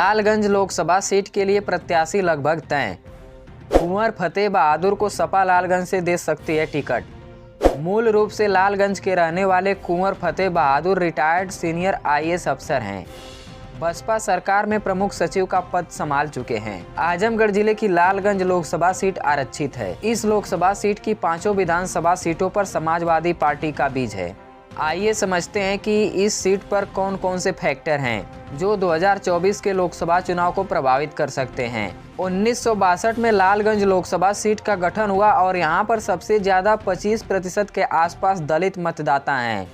Lalganj Lok Sabha seat के लिए प्रत्याशी लगभग तय। कुंवर फतेह बहादुर को सपा लालगंज से दे सकती है टिकट। मूल रूप से लालगंज के रहने वाले कुंवर फतेह बहादुर रिटायर्ड सीनियर आईएएस अफसर हैं। बसपा सरकार में प्रमुख सचिव का पद संभाल चुके हैं। आजमगढ़ जिले की लालगंज लोकसभा सीट आरक्षित है। इस लोकसभा सीट की 5 विधानसभा सीटों पर समाजवादी पार्टी का बीज है। आइए समझते हैं कि इस सीट पर कौन कौन से फैक्टर हैं जो 2024 के लोकसभा चुनाव को प्रभावित कर सकते हैं। 1962 में लालगंज लोकसभा सीट का गठन हुआ और यहां पर सबसे ज्यादा 25% के आसपास दलित मतदाता हैं।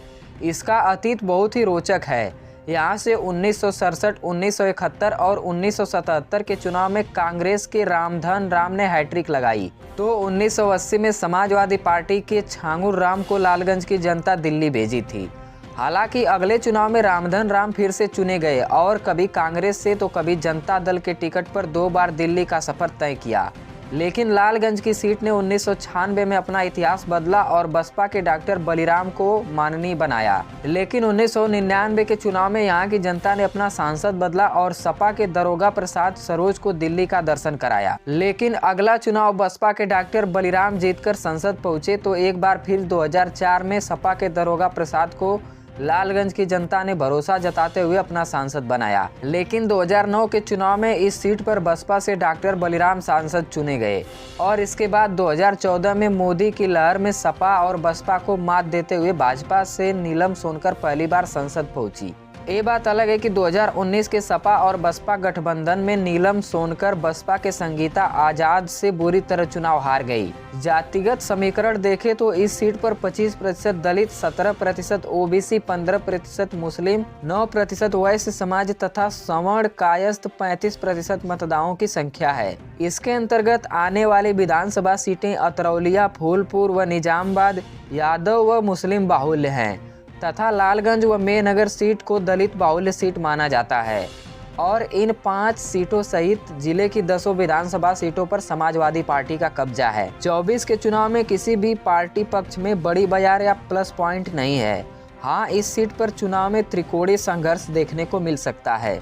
इसका अतीत बहुत ही रोचक है। यहाँ से 1967, 1971 और 1977 के चुनाव में कांग्रेस के रामधन राम ने हैट्रिक लगाई, तो 1980 में समाजवादी पार्टी के छांगुर राम को लालगंज की जनता दिल्ली भेजी थी। हालांकि अगले चुनाव में रामधन राम फिर से चुने गए और कभी कांग्रेस से तो कभी जनता दल के टिकट पर 2 बार दिल्ली का सफर तय किया। लेकिन लालगंज की सीट ने 1996 में अपना इतिहास बदला और बसपा के डॉक्टर बलिराम को माननीय बनाया। लेकिन 1999 के चुनाव में यहां की जनता ने अपना सांसद बदला और सपा के दरोगा प्रसाद सरोज को दिल्ली का दर्शन कराया। लेकिन अगला चुनाव बसपा के डॉक्टर बलिराम जीतकर संसद पहुंचे तो एक बार फिर 2004 में सपा के दरोगा प्रसाद को लालगंज की जनता ने भरोसा जताते हुए अपना सांसद बनाया। लेकिन 2009 के चुनाव में इस सीट पर बसपा से डॉक्टर बलिराम सांसद चुने गए और इसके बाद 2014 में मोदी की लहर में सपा और बसपा को मात देते हुए भाजपा से नीलम सोनकर पहली बार संसद पहुंची। ये बात अलग है कि 2019 के सपा और बसपा गठबंधन में नीलम सोनकर बसपा के संगीता आजाद से बुरी तरह चुनाव हार गई। जातिगत समीकरण देखें तो इस सीट पर 25% दलित, 17% ओबीसी, 15% मुस्लिम, 9% वैश्य समाज तथा सवर्ण कायस्थ 35% मतदाताओं की संख्या है। इसके अंतर्गत आने वाली विधानसभा सीटें अतरौलिया, फूलपुर व निजामबाद यादव व मुस्लिम बाहुल्य हैं तथा लालगंज व मेनगर सीट को दलित बाहुल्य सीट माना जाता है और इन 5 सीटों सहित जिले की 10 विधानसभा सीटों पर समाजवादी पार्टी का कब्जा है। 24 के चुनाव में किसी भी पार्टी पक्ष में बड़ी बयार या प्लस पॉइंट नहीं है। हाँ, इस सीट पर चुनाव में त्रिकोणीय संघर्ष देखने को मिल सकता है।